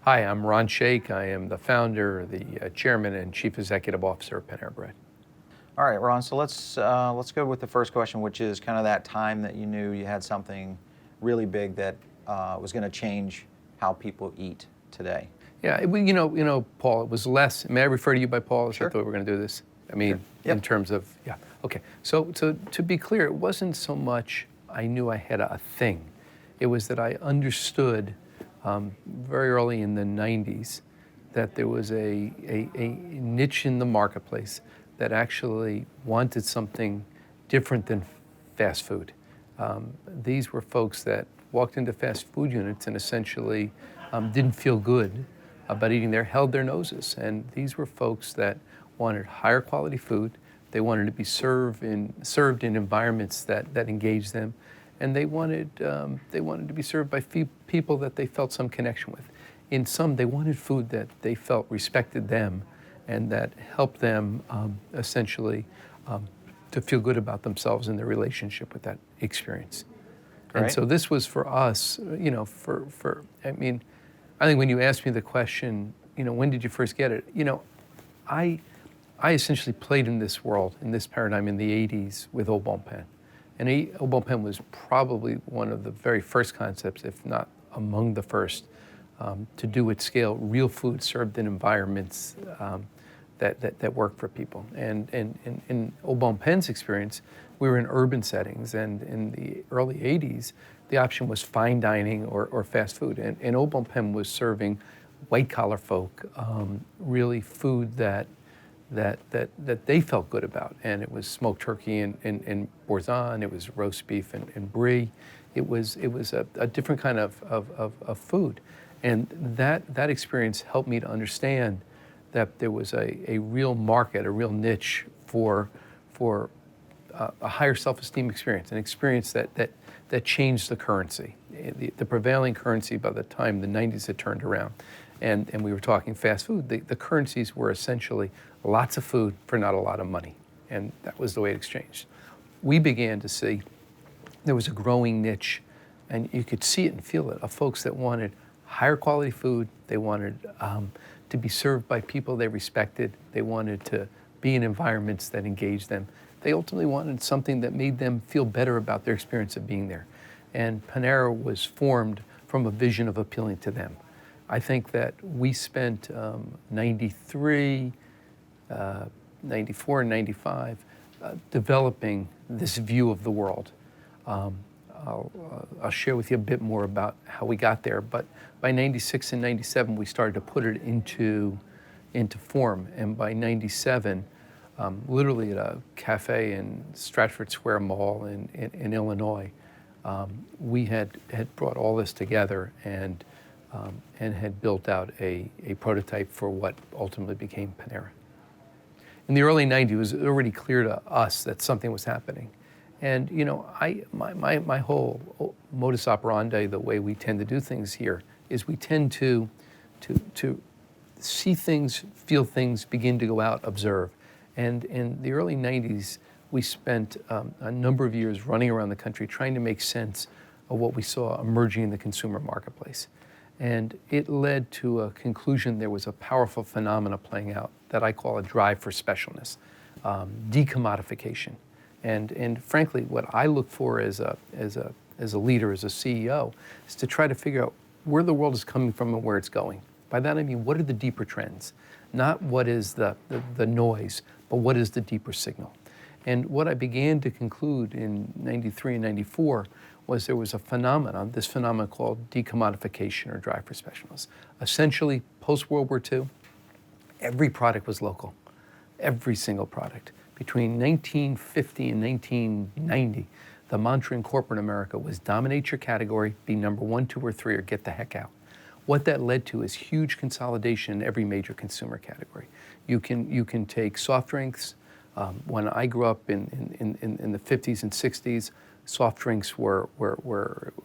Hi, I'm Ron Shaich. I am the founder, the chairman, and chief executive officer of Panera Bread. All right, Ron. So let's go with the first question, which is kind of that time that you knew you had something really big that was going to change how people eat today. Yeah, Paul, it was less. May I refer to you by Paul? As Sure. I thought we were going to do this. I mean, Sure. Yep. in terms of, yeah. Okay. So to be clear, it wasn't so much I knew I had a thing. It was that I understood very early in the 90s that there was a niche in the marketplace that actually wanted something different than fast food. These were folks that walked into fast food units and essentially didn't feel good about eating there, held their noses. And these were folks that wanted higher quality food. They wanted to be served in environments that engaged them. And they wanted to be served by people that they felt some connection with. In some, they wanted food that they felt respected them and that helped them essentially to feel good about themselves and their relationship with that experience. Great. And so this was for us, I mean, I think when you asked me the question, when did you first get it? I essentially played in this world, in this paradigm in the 80s with Au Bon Pain. And Au Bon Pain was probably one of the very first concepts, if not among the first, to do at scale real food served in environments that work for people. And in Au Bon Pain's experience, we were in urban settings, and in the early 80s, the option was fine dining or fast food. And Au Bon Pain was serving white-collar folk really food that they felt good about. And it was smoked turkey and boursin, it was roast beef and brie. It was a different kind of food. And that experience helped me to understand that there was a real market, a real niche for a higher self-esteem experience, an experience that changed the currency. The prevailing currency by the time the 90s had turned around, and we were talking fast food, the currencies were essentially lots of food for not a lot of money, and that was the way it exchanged. We began to see there was a growing niche, and you could see it and feel it, of folks that wanted higher quality food. They wanted to be served by people they respected. They wanted to be in environments that engaged them. They ultimately wanted something that made them feel better about their experience of being there. And Panera was formed from a vision of appealing to them. I think that we spent 93, 94, and 95 developing this view of the world. I'll share with you a bit more about how we got there, but by 96 and 97, we started to put it into form. And by 97, literally at a cafe in Stratford Square Mall in Illinois, we had brought all this together and had built out a prototype for what ultimately became Panera. In the early 90s, it was already clear to us that something was happening. And my whole modus operandi, the way we tend to do things here, is we tend to see things, feel things, begin to go out, observe. And in the early 90s, we spent a number of years running around the country trying to make sense of what we saw emerging in the consumer marketplace. And it led to a conclusion there was a powerful phenomena playing out that I call a drive for specialness, decommodification. And frankly, what I look for as a leader, as a CEO, is to try to figure out where the world is coming from and where it's going. By that I mean, what are the deeper trends? Not what is the noise, but what is the deeper signal? And what I began to conclude in 93 and 94 was there was a phenomenon, this phenomenon called decommodification or drive for specialness. Essentially, post-World War II, every product was local, every single product. Between 1950 and 1990, the mantra in corporate America was dominate your category, be number 1, 2, or 3, or get the heck out. What that led to is huge consolidation in every major consumer category. You can take soft drinks. When I grew up in the 50s and 60s, soft drinks were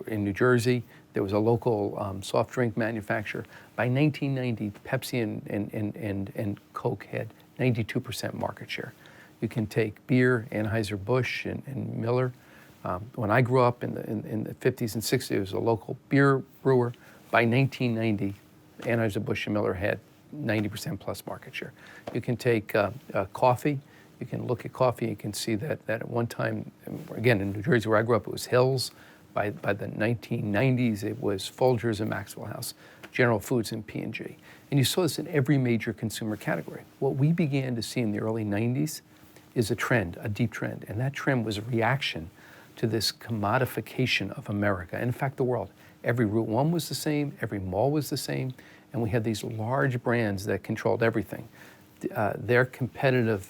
in New Jersey. There was a local soft drink manufacturer. By 1990, Pepsi and Coke had 92% market share. You can take beer, Anheuser-Busch and Miller. When I grew up in the 50s and 60s, there was a local beer brewer. By 1990, Anheuser-Busch and Miller had 90% plus market share. You can take coffee. You can look at coffee. You can see that at one time, again, in New Jersey where I grew up, it was Hills. By the 1990s, it was Folgers and Maxwell House, General Foods and P&G. And you saw this in every major consumer category. What we began to see in the early 90s is a trend, a deep trend. And that trend was a reaction to this commodification of America, and in fact, the world. Every Route 1 was the same, every mall was the same, and we had these large brands that controlled everything. Their competitive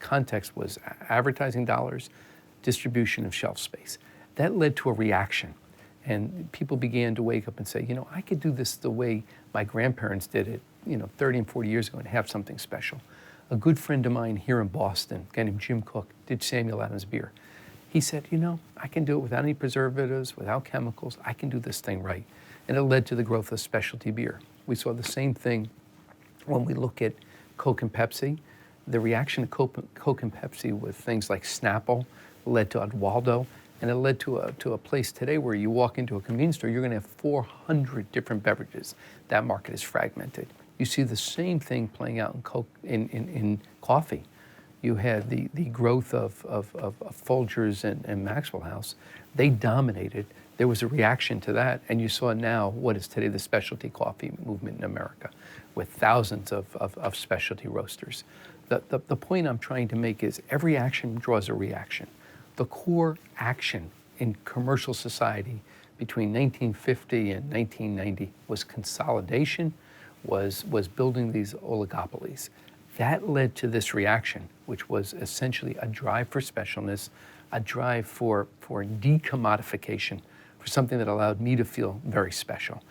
context was advertising dollars, distribution of shelf space. That led to a reaction, and people began to wake up and say, I could do this the way my grandparents did it, 30 and 40 years ago and have something special. A good friend of mine here in Boston, a guy named Jim Cook, did Samuel Adams beer. He said, I can do it without any preservatives, without chemicals. I can do this thing right. And it led to the growth of specialty beer. We saw the same thing when we look at Coke and Pepsi. The reaction to Coke and Pepsi with things like Snapple led to Odwaldo, and it led to a place today where you walk into a convenience store, you're going to have 400 different beverages. That market is fragmented. You see the same thing playing out in coffee. You had the growth of Folgers and Maxwell House. They dominated. There was a reaction to that, and you saw now what is today the specialty coffee movement in America, with thousands of specialty roasters. The point I'm trying to make is every action draws a reaction. The core action in commercial society between 1950 and 1990 was consolidation, was building these oligopolies. That led to this reaction, which was essentially a drive for specialness, a drive for decommodification, for something that allowed me to feel very special.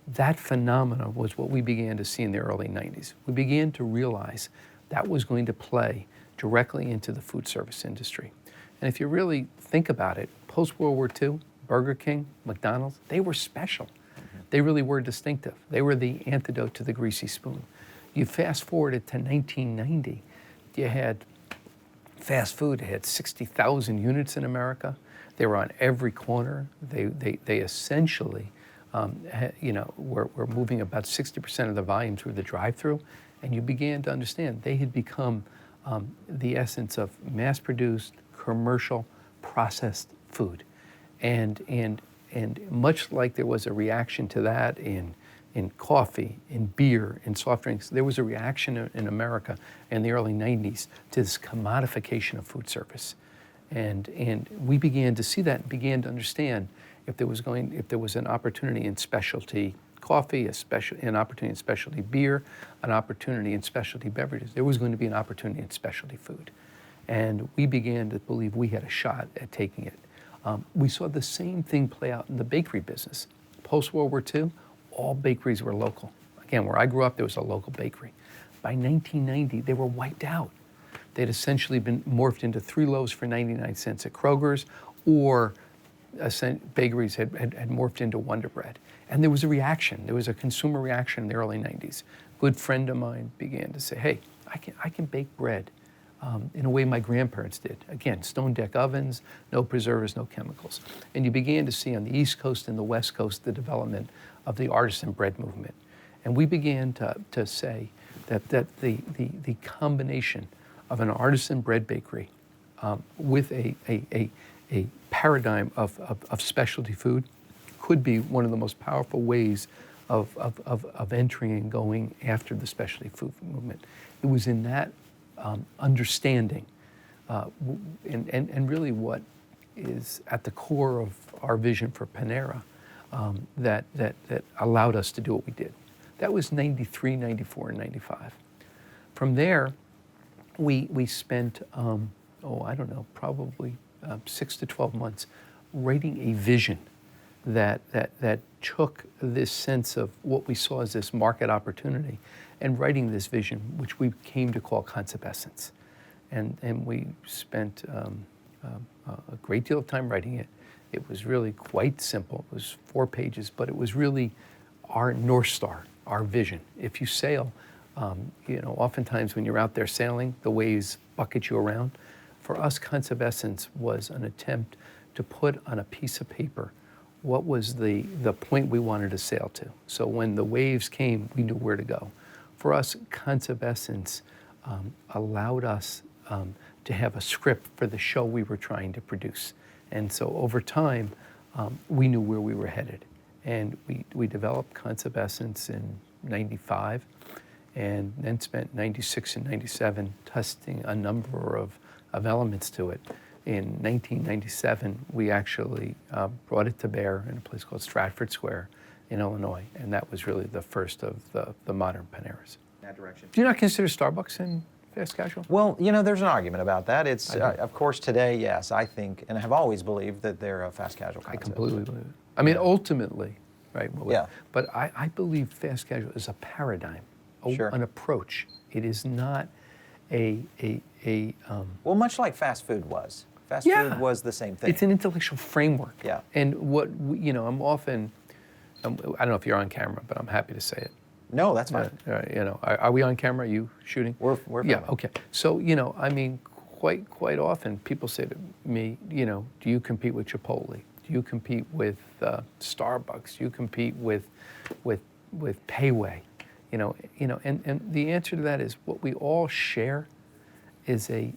That phenomena was what we began to see in the early 90s. We began to realize that was going to play directly into the food service industry. And if you really think about it, post-World War II, Burger King, McDonald's, they were special. They really were distinctive. They were the antidote to the greasy spoon. You fast forward it to 1990, you had fast food. It had 60,000 units in America. They were on every corner. They essentially, were moving about 60% of the volume through the drive-through, and you began to understand they had become the essence of mass-produced, commercial, processed food, and much like there was a reaction to that in coffee, in beer, in soft drinks, there was a reaction in America in the early 90s to this commodification of food service. And we began to see that and began to understand if there was an opportunity in specialty coffee, an opportunity in specialty beer, an opportunity in specialty beverages, there was going to be an opportunity in specialty food. And we began to believe we had a shot at taking it. We saw the same thing play out in the bakery business. Post-World War II, all bakeries were local. Again, where I grew up, there was a local bakery. By 1990, they were wiped out. They'd essentially been morphed into 3 loaves for 99 cents at Kroger's, or bakeries had morphed into Wonder Bread. And there was a reaction. There was a consumer reaction in the early 90s. A good friend of mine began to say, hey, I can bake bread in a way my grandparents did. Again, stone deck ovens, no preservatives, no chemicals. And you began to see on the East Coast and the West Coast the development of the artisan bread movement. And we began to say that the combination of an artisan bread bakery with a paradigm of specialty food could be one of the most powerful ways of entering and going after the specialty food movement. It was in that understanding and really what is at the core of our vision for Panera that allowed us to do what we did. That was 93, 94, and 95. From there, we spent, probably 6 to 12 months writing a vision that took this sense of what we saw as this market opportunity and writing this vision, which we came to call Concept Essence. And we spent a great deal of time writing it. It was really quite simple. It was 4 pages, but it was really our North Star, our vision. If you sail, oftentimes when you're out there sailing, the waves bucket you around. For us, Concept Essence was an attempt to put on a piece of paper what was the point we wanted to sail to. So when the waves came, we knew where to go. For us, Concept Essence allowed us to have a script for the show we were trying to produce. And so over time, we knew where we were headed. And we developed Concept Essence in '95, and then spent '96 and '97 testing a number of elements to it. In 1997, we actually brought it to bear in a place called Stratford Square in Illinois, and that was really the first of the modern Paneras. That direction. Do you not consider Starbucks in fast casual? Well, there's an argument about that. It's of course today, yes, I think, and I have always believed that they're a fast casual I concept. completely believe it. I mean, ultimately, right? Yeah. But I believe fast casual is a paradigm, Sure. an approach. It is not a Well, much like fast food was. Fast Yeah. food was the same thing. It's an intellectual framework. Yeah. And what I'm often, I don't know if you're on camera, but I'm happy to say it. No, that's fine. Are we on camera? Are you shooting? We're Yeah. filming. Okay. So I mean, quite often people say to me, do you compete with Chipotle? Do you compete with Starbucks? Do you compete with Payway? And the answer to that is what we all share is a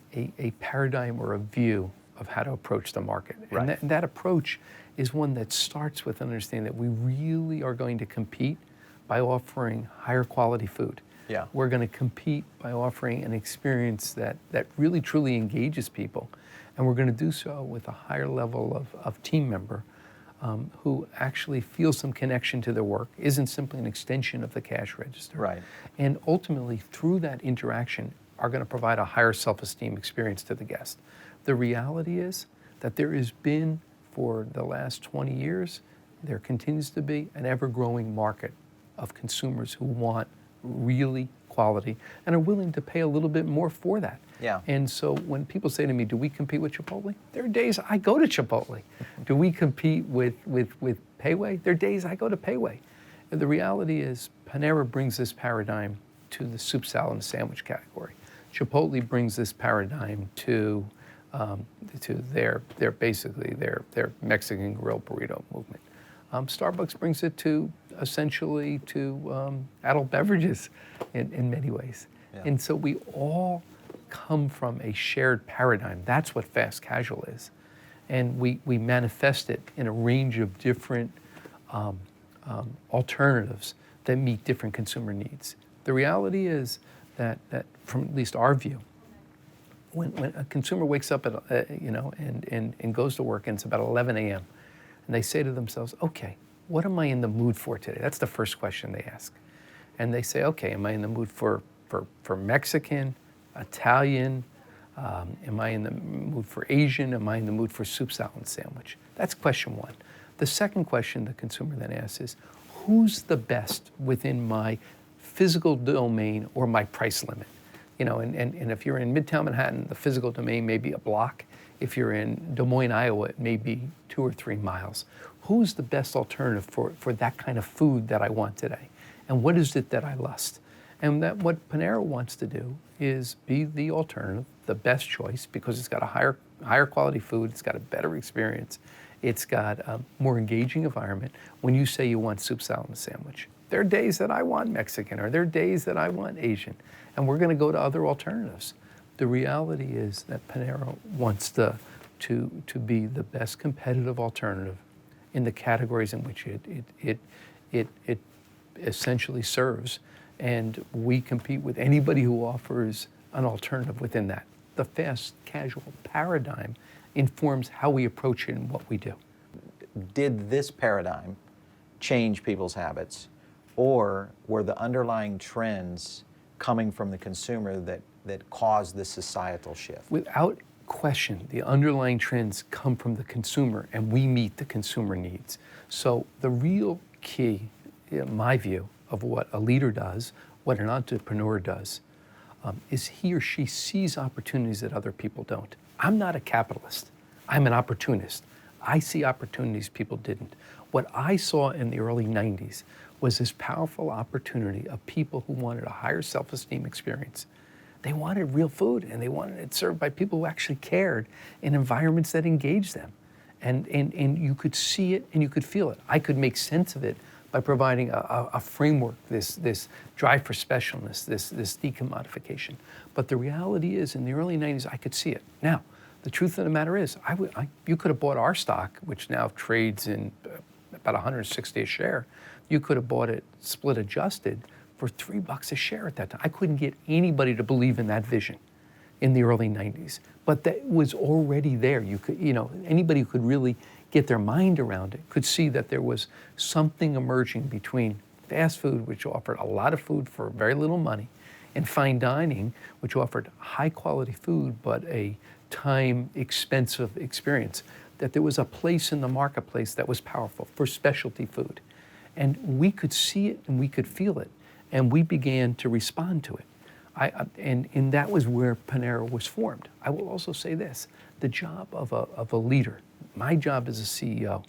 paradigm or a view of how to approach the market. Right. And that approach is one that starts with understanding that we really are going to compete by offering higher quality food. Yeah. We're going to compete by offering an experience that really truly engages people. And we're going to do so with a higher level of team member who actually feels some connection to their work, isn't simply an extension of the cash register. Right. And ultimately, through that interaction, are going to provide a higher self-esteem experience to the guest. The reality is that there has been, for the last 20 years, there continues to be an ever-growing market of consumers who want really quality and are willing to pay a little bit more for that. Yeah. And so when people say to me, do we compete with Chipotle? There are days I go to Chipotle. Do we compete with Payway? There are days I go to Payway. And the reality is Panera brings this paradigm to the soup, salad, and sandwich category. Chipotle brings this paradigm to their Mexican grill burrito movement. Starbucks brings it to essentially to adult beverages in many ways. Yeah. And so we all come from a shared paradigm. That's what fast casual is. And we manifest it in a range of different alternatives that meet different consumer needs. The reality is that from at least our view, when a consumer wakes up and goes to work and it's about 11 a.m. and they say to themselves, okay, what am I in the mood for today? That's the first question they ask. And they say, okay, am I in the mood for Mexican, Italian? Am I in the mood for Asian? Am I in the mood for soup, salad, and sandwich? That's question one. The second question the consumer then asks is, who's the best within my physical domain or my price limit? And if you're in Midtown Manhattan, the physical domain may be a block. If you're in Des Moines, Iowa, it may be 2 or 3 miles. Who's the best alternative for that kind of food that I want today? And what is it that I lust? And that what Panera wants to do is be the alternative, the best choice, because it's got a higher quality food, it's got a better experience, it's got a more engaging environment. When you say you want soup, salad, and sandwich, there are days that I want Mexican, or there are days that I want Asian, and we're going to go to other alternatives. The reality is that Panera wants to be the best competitive alternative in the categories in which it essentially serves, and we compete with anybody who offers an alternative within that. The fast casual paradigm informs how we approach it and what we do. Did this paradigm change people's habits, or were the underlying trends coming from the consumer that caused this societal shift? Without question, the underlying trends come from the consumer, and we meet the consumer needs. So the real key, in my view, of what a leader does, what an entrepreneur does, is he or she sees opportunities that other people don't. I'm not a capitalist. I'm an opportunist. I see opportunities people didn't. What I saw in the early 90s was this powerful opportunity of people who wanted a higher self-esteem experience. They wanted real food, and they wanted it served by people who actually cared in environments that engaged them. And you could see it and you could feel it. I could make sense of it by providing a framework, this drive for specialness, this decommodification. But the reality is, in the early 90s, I could see it. Now, the truth of the matter is, you could have bought our stock, which now trades in about 160 a share. You could have bought it split adjusted for $3 a share at that time. I couldn't get anybody to believe in that vision in the early 90s, but that was already there. You could, anybody who could really get their mind around it could see that there was something emerging between fast food, which offered a lot of food for very little money, and fine dining, which offered high quality food but a time expensive experience. That there was a place in the marketplace that was powerful for specialty food. And we could see it and we could feel it, and we began to respond to it. And that was where Panera was formed. I will also say this, the job of a leader, my job as a CEO,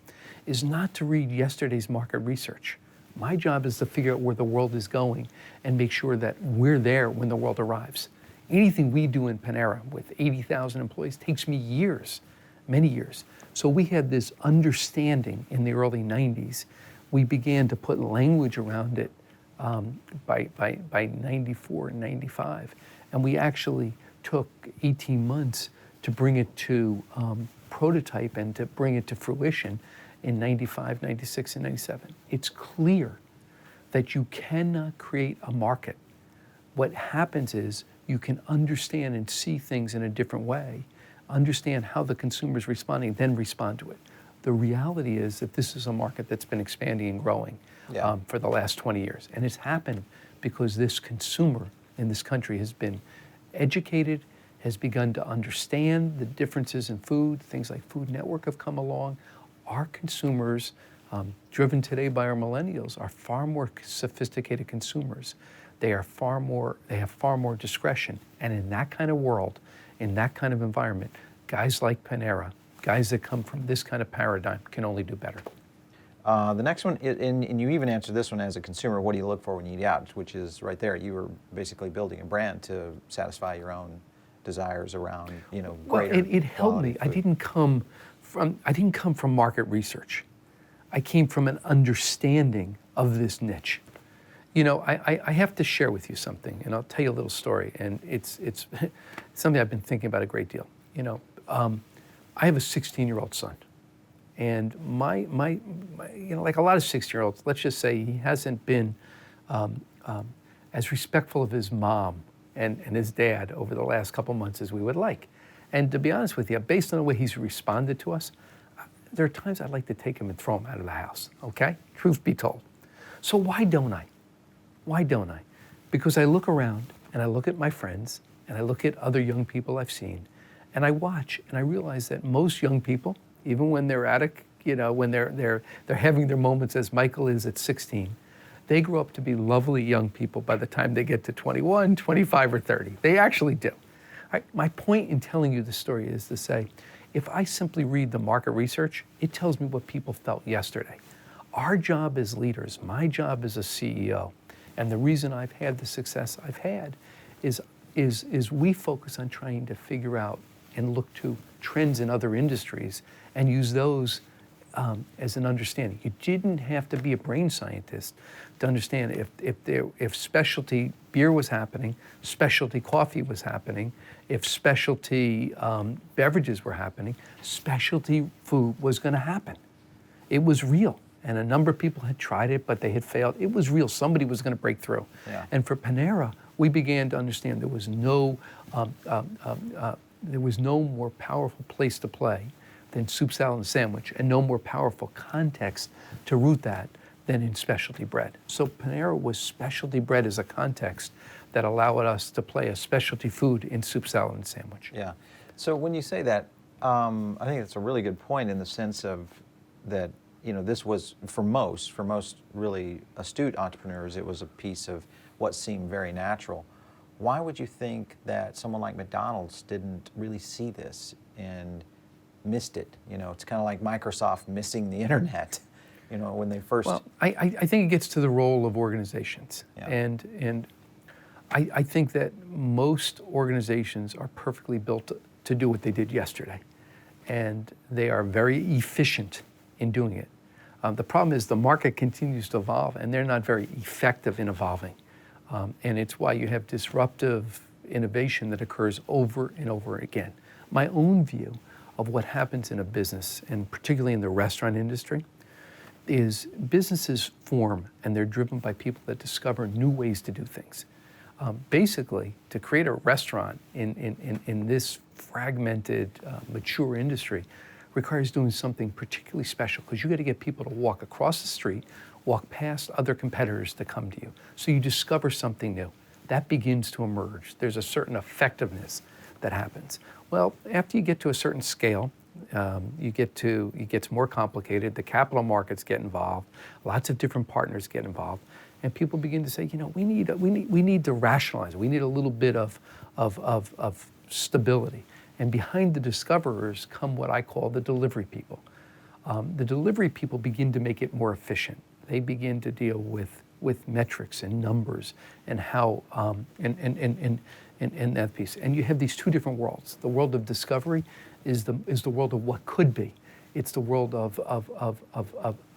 is not to read yesterday's market research. My job is to figure out where the world is going and make sure that we're there when the world arrives. Anything we do in Panera with 80,000 employees takes me years, many years. So we had this understanding in the early 90s. We began to put language around it by 94 and 95. And we actually took 18 months to bring it to prototype and to bring it to fruition in 95, 96, and 97. It's clear that you cannot create a market. What happens is you can understand and see things in a different way, understand how the consumer is responding, then respond to it. The reality is that this is a market that's been expanding and growing for the last 20 years. And it's happened because this consumer in this country has been educated, has begun to understand the differences in food. Things like Food Network have come along. Our consumers, driven today by our millennials, are far more sophisticated consumers. They have far more discretion. And in that kind of world, in that kind of environment, guys like Panera, guys that come from this kind of paradigm, can only do better. The next one, and you even answered this one as a consumer, what do you look for when you eat out, which is right there. You were basically building a brand to satisfy your own desires around, greater Well, it helped me. quality I food. didn't come from market research. I came from an understanding of this niche. I have to share with you something, and I'll tell you a little story, and it's something I've been thinking about a great deal. I have a 16-year-old son, and my like a lot of 16-year-olds, let's just say he hasn't been as respectful of his mom and his dad over the last couple months as we would like. And to be honest with you, based on the way he's responded to us, there are times I'd like to take him and throw him out of the house, okay? Truth be told. So why don't I? Why don't I? Because I look around and I look at my friends and I look at other young people I've seen, and I watch and I realize that most young people, even when they're when they're having their moments as Michael is at 16, they grow up to be lovely young people by the time they get to 21, 25, or 30. They actually do. My point in telling you this story is to say, if I simply read the market research, it tells me what people felt yesterday. Our job as leaders, my job as a CEO, and the reason I've had the success I've had is we focus on trying to figure out and look to trends in other industries and use those as an understanding. You didn't have to be a brain scientist to understand if specialty beer was happening, specialty coffee was happening, if specialty beverages were happening, specialty food was going to happen. It was real. And a number of people had tried it, but they had failed. It was real. Somebody was going to break through. Yeah. And for Panera, we began to understand there was no more powerful place to play than soup, salad, and sandwich, and no more powerful context to root that than in specialty bread. So Panera was specialty bread as a context that allowed us to play a specialty food in soup, salad, and sandwich. Yeah. So when you say that, I think it's a really good point in the sense of that, this was, for most really astute entrepreneurs, it was a piece of what seemed very natural. Why would you think that someone like McDonald's didn't really see this and missed it? It's kind of like Microsoft missing the internet, when they first... Well, I think it gets to the role of organizations. Yeah. And I think that most organizations are perfectly built to do what they did yesterday. and they are very efficient in doing it. The problem is the market continues to evolve, and they're not very effective in evolving. And it's why you have disruptive innovation that occurs over and over again. My own view of what happens in a business, and particularly in the restaurant industry, is businesses form and they're driven by people that discover new ways to do things. Basically, to create a restaurant in this fragmented, mature industry requires doing something particularly special, because you got to get people to walk across the street, walk past other competitors to come to you. So you discover something new. That begins to emerge. There's a certain effectiveness that happens. Well, after you get to a certain scale, it gets more complicated. The capital markets get involved. Lots of different partners get involved, and people begin to say, we need to rationalize. We need a little bit of stability. And behind the discoverers come what I call the delivery people. The delivery people begin to make it more efficient. They begin to deal with metrics and numbers and how and that piece. And you have these two different worlds. The world of discovery is the world of what could be. It's the world of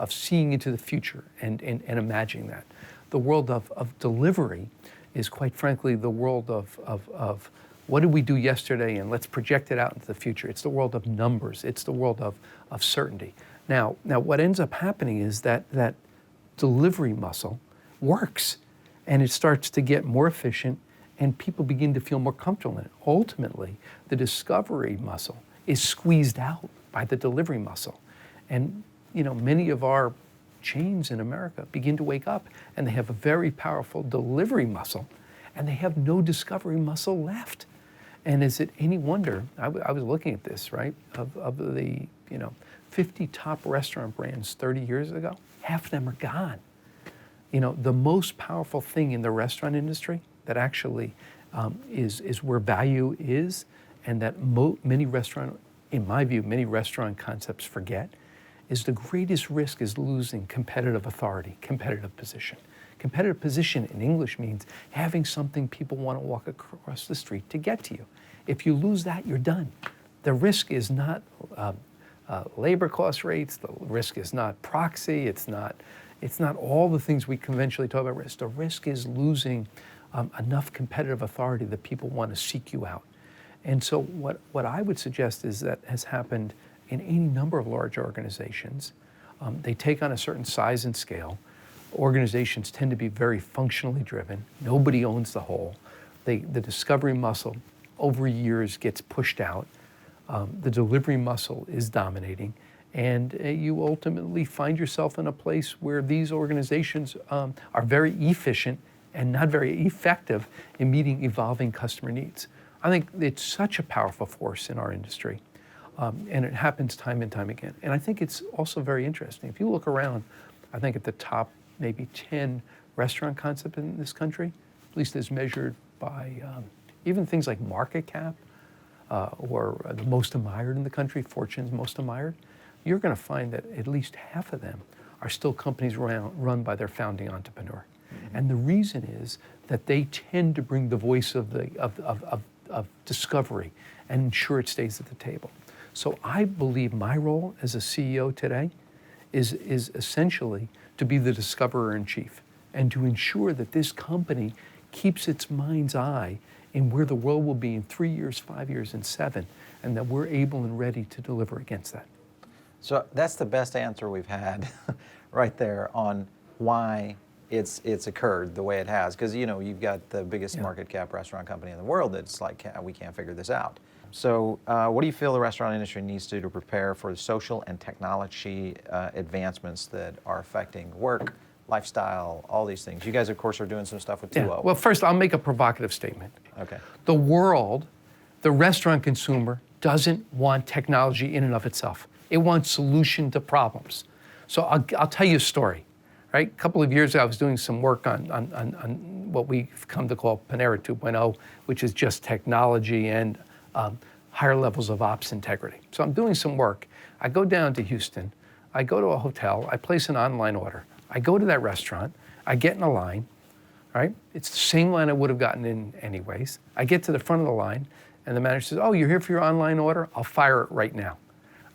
seeing into the future and imagining that. The world of delivery is, quite frankly, the world of what did we do yesterday, and let's project it out into the future. It's the world of numbers. It's the world of certainty. Now what ends up happening is that delivery muscle works, and it starts to get more efficient, and people begin to feel more comfortable in it. Ultimately, the discovery muscle is squeezed out by the delivery muscle. And many of our chains in America begin to wake up, and they have a very powerful delivery muscle, and they have no discovery muscle left. And is it any wonder, I was looking at this, right, of the 50 top restaurant brands 30 years ago, half of them are gone. The most powerful thing in the restaurant industry that actually is where value is, and that many restaurant concepts forget, is the greatest risk is losing competitive authority, competitive position. Competitive position in English means having something people want to walk across the street to get to you. If you lose that, you're done. The risk is not labor cost rates. The risk is not proxy. It's not all the things we conventionally talk about risk. The risk is losing enough competitive authority that people want to seek you out. And so what I would suggest is that has happened in any number of large organizations. They take on a certain size and scale. Organizations tend to be very functionally driven. Nobody owns the whole. The discovery muscle over years gets pushed out. The delivery muscle is dominating. And you ultimately find yourself in a place where these organizations are very efficient and not very effective in meeting evolving customer needs. I think it's such a powerful force in our industry. And it happens time and time again. And I think it's also very interesting. If you look around, I think at the top maybe 10 restaurant concepts in this country, at least as measured by even things like market cap or the most admired in the country, Fortune's most admired, you're going to find that at least half of them are still companies run by their founding entrepreneur. Mm-hmm. And the reason is that they tend to bring the voice of discovery and ensure it stays at the table. So I believe my role as a CEO today is essentially to be the discoverer in chief and to ensure that this company keeps its mind's eye in where the world will be in 3 years, 5 years, and 7, and that we're able and ready to deliver against that. So that's the best answer we've had right there on why it's occurred the way it has. Because you've got the biggest market cap restaurant company in the world that's like, we can't figure this out. So what do you feel the restaurant industry needs to do to prepare for the social and technology advancements that are affecting work, lifestyle, all these things? You guys, of course, are doing some stuff with 2.0. Well, first, I'll make a provocative statement. Okay. The world, the restaurant consumer, doesn't want technology in and of itself. It wants solution to problems. So I'll tell you a story. Right? A couple of years ago, I was doing some work on what we've come to call Panera 2.0, which is just technology and higher levels of ops integrity. So I'm doing some work. I go down to Houston. I go to a hotel. I place an online order. I go to that restaurant. I get in a line. Right? It's the same line I would have gotten in anyways. I get to the front of the line, and the manager says, "Oh, you're here for your online order? I'll fire it right now."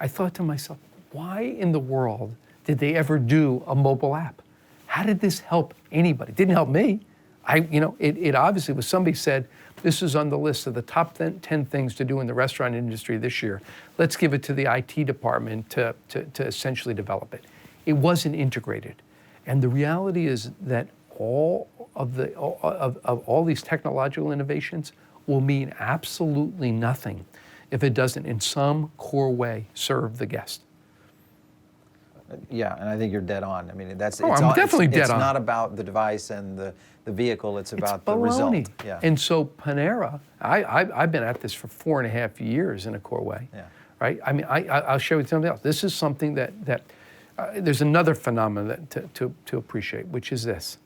I thought to myself, why in the world did they ever do a mobile app? How did this help anybody? It didn't help me. It obviously was, somebody said, this is on the list of the top 10 things to do in the restaurant industry this year. Let's give it to the IT department to essentially develop it. It wasn't integrated. And the reality is that all of these technological innovations will mean absolutely nothing if it doesn't in some core way serve the guest. Yeah, and I think you're dead on. I mean, I'm definitely dead on. It's not about the device and the vehicle, it's about the baloney. result. Yeah. And so Panera, I've been at this for 4.5 years in a core way, Yeah. right? I mean, I'll share with you something else. This is something that there's another phenomenon to appreciate, which is this.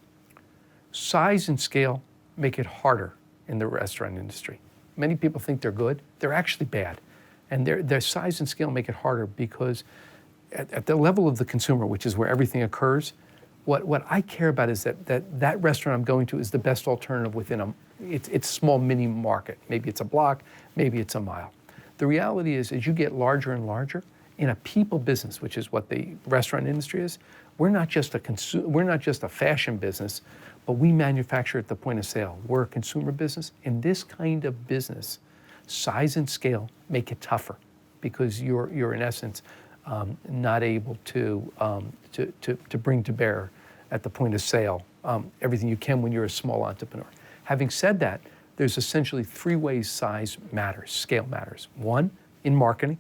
Size and scale make it harder in the restaurant industry. Many people think they're good. They're actually bad. And their size and scale make it harder because at the level of the consumer, which is where everything occurs, what I care about is that restaurant I'm going to is the best alternative within it's a small mini market. Maybe it's a block, maybe it's a mile. The reality is, as you get larger and larger, in a people business, which is what the restaurant industry is, we're not just a fashion business, but we manufacture at the point of sale. We're a consumer business. In this kind of business, size and scale make it tougher because you're in essence not able to bring to bear at the point of sale everything you can when you're a small entrepreneur. Having said that, there's essentially 3 ways size matters, scale matters. 1, in marketing,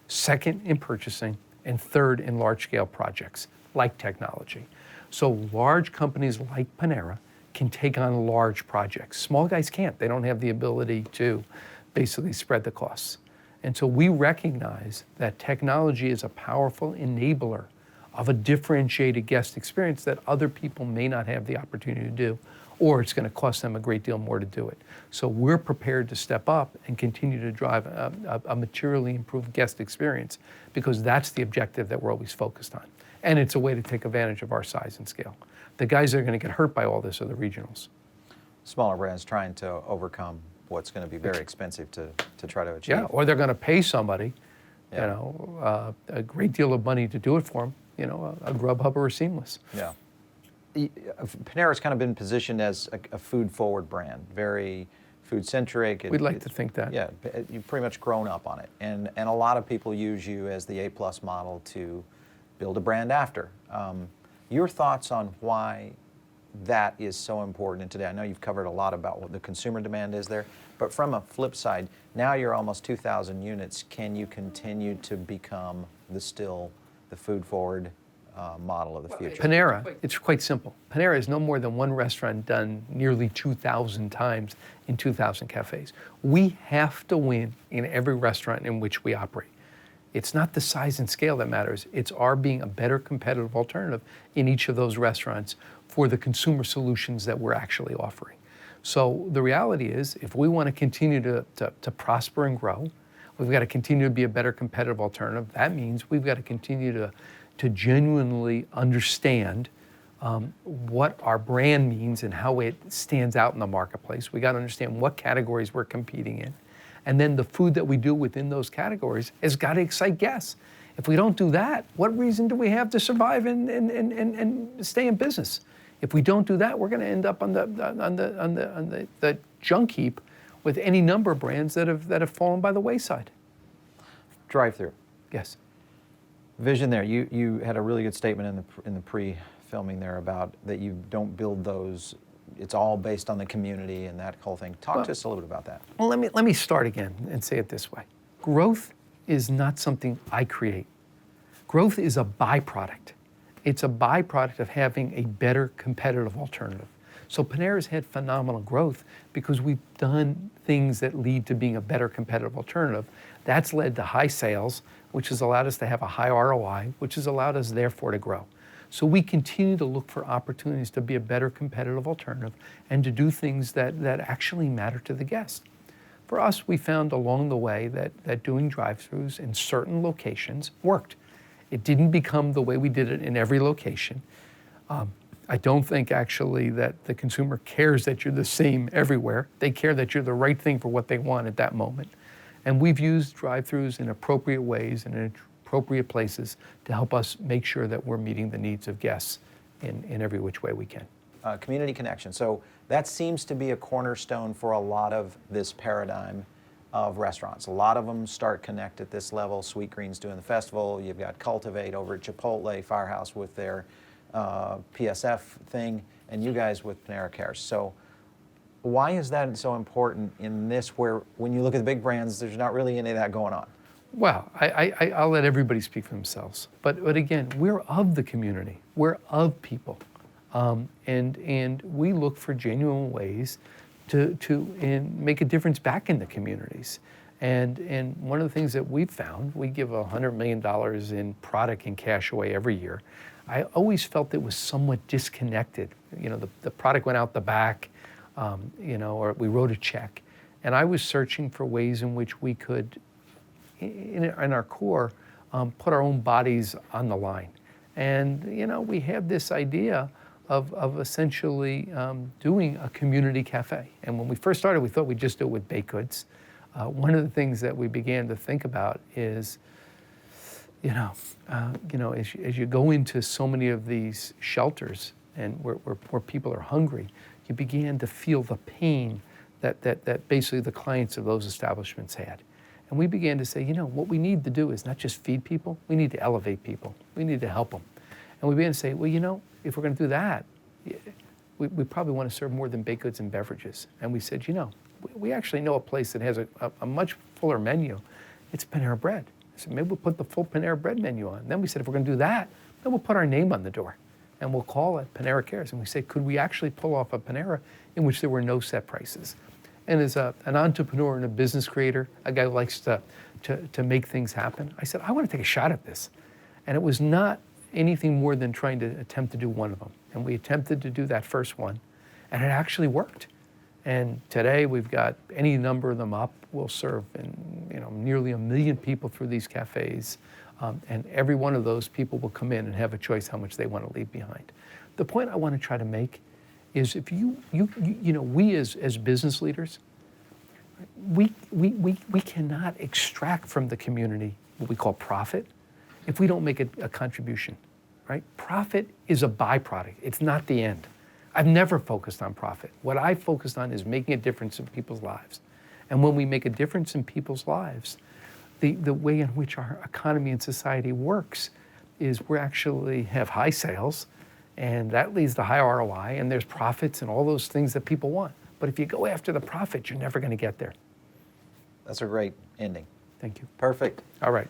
2nd, in purchasing, and 3rd, in large-scale projects like technology. So large companies like Panera can take on large projects. Small guys can't. They don't have the ability to basically spread the costs. And so we recognize that technology is a powerful enabler of a differentiated guest experience that other people may not have the opportunity to do, or it's going to cost them a great deal more to do it. So we're prepared to step up and continue to drive a materially improved guest experience because that's the objective that we're always focused on. And it's a way to take advantage of our size and scale. The guys that are going to get hurt by all this are the regionals. Smaller brands trying to overcome what's going to be very expensive to try to achieve. Yeah, or they're going to pay somebody, a great deal of money to do it for them, a Grubhub or a Seamless. Yeah. Panera's kind of been positioned as a food-forward brand, very food-centric. We'd like to think that. Yeah, you've pretty much grown up on it. And a lot of people use you as the A+ model to build a brand after. Your thoughts on why that is so important today? I know you've covered a lot about what the consumer demand is there, but from a flip side, now you're almost 2,000 units. Can you continue to become the food-forward model of the future? Panera, it's quite simple. Panera is no more than one restaurant done nearly 2,000 times in 2,000 cafes. We have to win in every restaurant in which we operate. It's not the size and scale that matters. It's our being a better competitive alternative in each of those restaurants for the consumer solutions that we're actually offering. So the reality is, if we want to continue to prosper and grow, we've got to continue to be a better competitive alternative. That means we've got to continue to genuinely understand what our brand means and how it stands out in the marketplace. We got to understand what categories we're competing in. And then the food that we do within those categories has got to excite guests. If we don't do that, what reason do we have to survive and stay in business? If we don't do that, we're going to end up on the junk heap with any number of brands that have fallen by the wayside. Drive-through. Yes. Vision there. You had a really good statement in the pre-filming there about that you don't build those. It's all based on the community and that whole thing. Talk to us a little bit about that. Well, let me start again and say it this way. Growth is not something I create. Growth is a byproduct. It's a byproduct of having a better competitive alternative. So Panera's had phenomenal growth because we've done things that lead to being a better competitive alternative. That's led to high sales, which has allowed us to have a high ROI, which has allowed us therefore to grow. So we continue to look for opportunities to be a better competitive alternative and to do things that actually matter to the guest. For us, we found along the way that doing drive-thrus in certain locations worked. It didn't become the way we did it in every location. I don't think actually that the consumer cares that you're the same everywhere. They care that you're the right thing for what they want at that moment. And we've used drive-thrus in appropriate ways and in appropriate places to help us make sure that we're meeting the needs of guests in every which way we can. Community connection. So that seems to be a cornerstone for a lot of this paradigm of restaurants. A lot of them start connect at this level. Sweetgreen's doing the festival. You've got Cultivate over at Chipotle, Firehouse with their PSF thing, and you guys with Panera Cares. So why is that so important in this, where when you look at the big brands, there's not really any of that going on? Well, I'll let everybody speak for themselves. But again, we're of the community. We're of people. And we look for genuine ways to make a difference back in the communities. And one of the things that we've found, we give $100 million in product and cash away every year. I always felt it was somewhat disconnected. You know, the product went out the back, you know, or we wrote a check. And I was searching for ways in which we could, in our core, put our own bodies on the line. And, you know, we had this idea of essentially doing a community cafe. And when we first started, we thought we'd just do it with baked goods. One of the things that we began to think about is, as you go into so many of these shelters and where people are hungry, you began to feel the pain that basically the clients of those establishments had. And we began to say, you know, what we need to do is not just feed people, we need to elevate people. We need to help them. And we began to say, well, you know, if we're going to do that, we probably want to serve more than baked goods and beverages. And we said, you know, we actually know a place that has a much fuller menu. It's Panera Bread. I said, maybe we'll put the full Panera Bread menu on. Then we said, if we're going to do that, then we'll put our name on the door. And we'll call it Panera Cares. And we said, could we actually pull off a Panera in which there were no set prices? And as an entrepreneur and a business creator, a guy who likes to make things happen, I said, I want to take a shot at this. And it was not anything more than trying to attempt to do one of them. And we attempted to do that first one, and it actually worked. And today we've got any number of them up. We'll serve nearly 1 million people through these cafes. And every one of those people will come in and have a choice how much they want to leave behind. The point I want to try to make is if we as business leaders, we cannot extract from the community what we call profit if we don't make a contribution, right? Profit is a byproduct. It's not the end. I've never focused on profit. What I focused on is making a difference in people's lives. And when we make a difference in people's lives, the way in which our economy and society works is we actually have high sales, and that leads to high ROI, and there's profits and all those things that people want. But if you go after the profit, you're never going to get there. That's a great ending. Thank you. Perfect. All right.